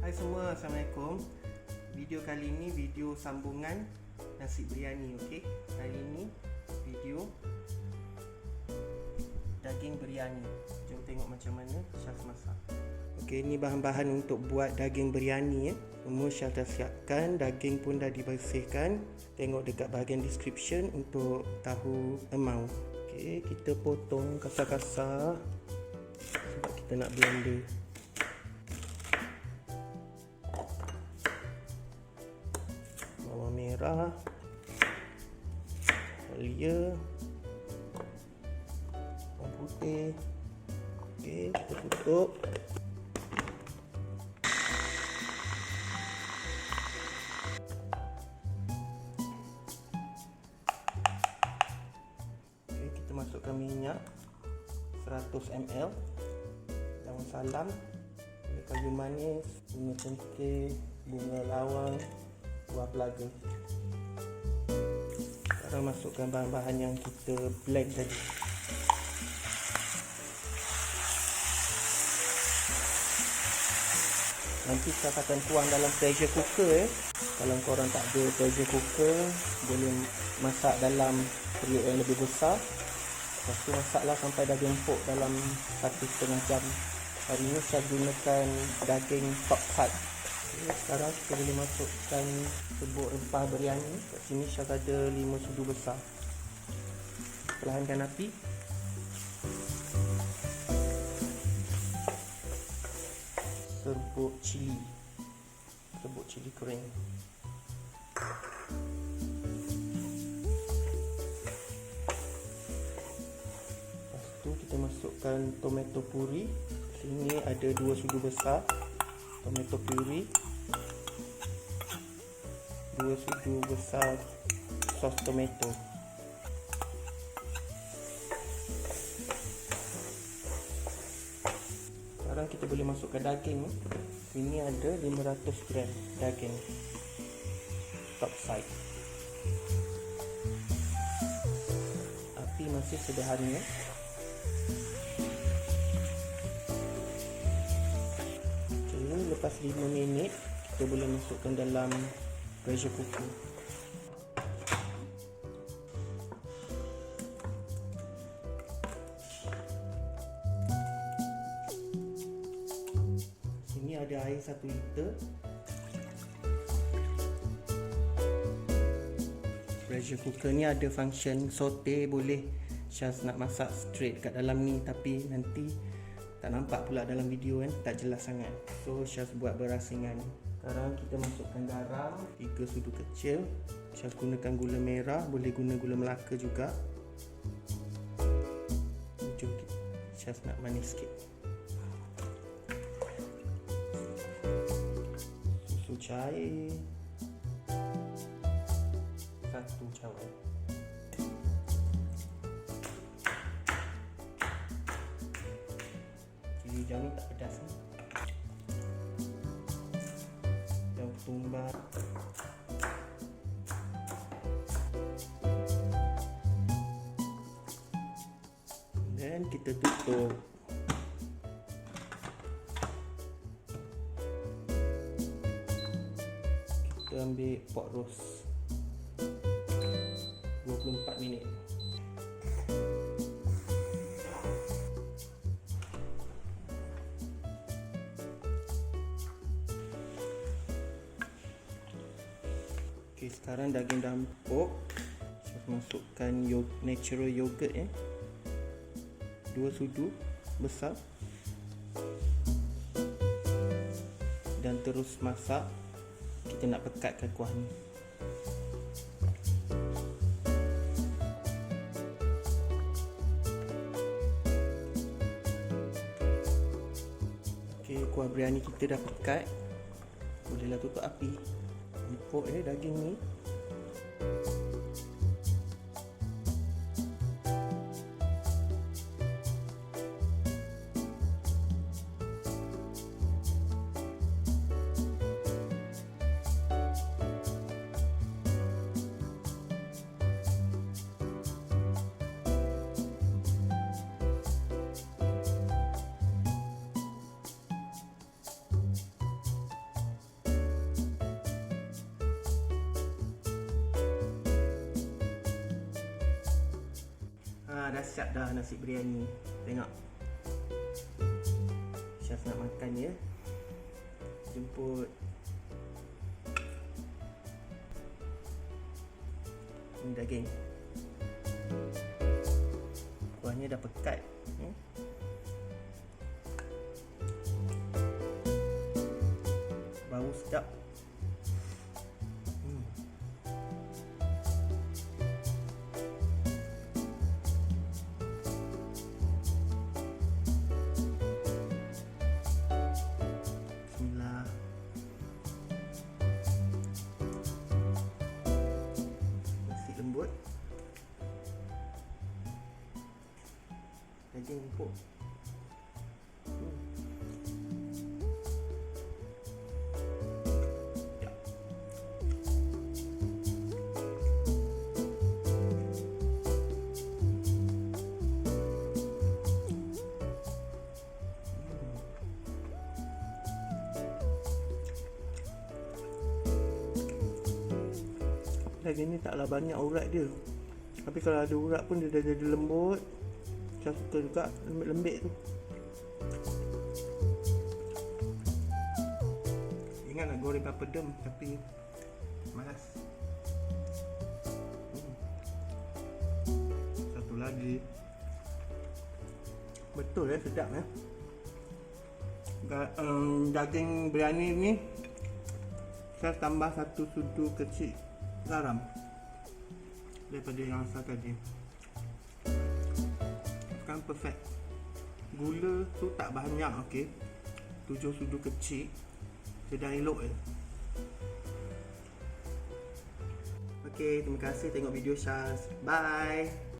Hai semua, Assalamualaikum. Video kali ini video sambungan nasi biryani, okey. Kali ini video daging biryani. Jom tengok macam mana Syaz masak. Okey, ini bahan-bahan untuk buat daging biryani ya. Semua Syaz dah siapkan, daging pun dah dibersihkan. Tengok dekat bahagian description untuk tahu amount. Okey, kita potong kasar-kasar sebab kita nak blender. Bawang merah, halia, bawang putih. Okey, kita tutup. Okey, kita masukkan minyak 100 ml, daun salam, kayu manis, bunga cengkeh, bunga lawang, buah pelaga. Sekarang masukkan bahan-bahan yang kita blend tadi. Nanti saya akan tuang dalam pressure cooker. Kalau korang tak ada pressure cooker, boleh masak dalam periuk yang lebih besar. Lepas tu masaklah sampai daging empuk dalam 1,5 jam. Hari ini saya gunakan daging top side. Sekarang kita boleh masukkan serbuk rempah biryani. Kat sini Syaz ada 5 sudu besar. Perlahankan api. Serbuk cili kering. Lepas tu kita masukkan tomato puri. Sini ada 2 sudu besar tomato puri, 2 sudu besar sos tomato. Sekarang kita boleh masukkan daging. Sini ada 500 gram daging top side. Api masih sederhana. Lepas 5 minit kita boleh masukkan dalam pressure cooker. Sini ada air 1 liter. Pressure cooker ni ada function saute, boleh Syaz nak masak straight kat dalam ni, tapi nanti tak nampak pula dalam video kan, tak jelas sangat. So Syaz buat berasingan. Sekarang kita masukkan garam 3 sudu kecil. Syaz gunakan gula merah, boleh guna gula Melaka juga. Jom Syaz nak manis sikit. Susu cair 1 cawan. Hijau ni tak pedas ni. Daun ketumbar. Dan kita tutup. Kita ambil pot roast 24 minit. Okay, sekarang daging dah empuk. Saya masukkan natural yogurt 2 sudu besar. Dan terus masak. Kita nak pekatkan kuah ni. Okay, kuah biryani kita dah pekat. Bolehlah tutup api. Empuk daging ni. dah siap dah nasi biryani. Tengok. Chef nak makan ya. Jemput. Ini daging. Kuahnya dah pekat. Bau sedap. Bismillah. Nasi lembut. Daging empuk. Ya. Daging ni taklah banyak urat dia. Tapi kalau ada urat pun dia dah jadi lembut. Saya suka juga lembik-lembik tu. Ingat nak goreng apa pedam tapi malas. Satu lagi. Betul sedap daging biryani ni saya tambah 1 sudu kecil garam daripada yang asal tadi. Sekarang perfect. Gula tu tak banyak, okey. 7 sudu kecil. Sedang elok je. Okey, terima kasih tengok video Syaz. Bye.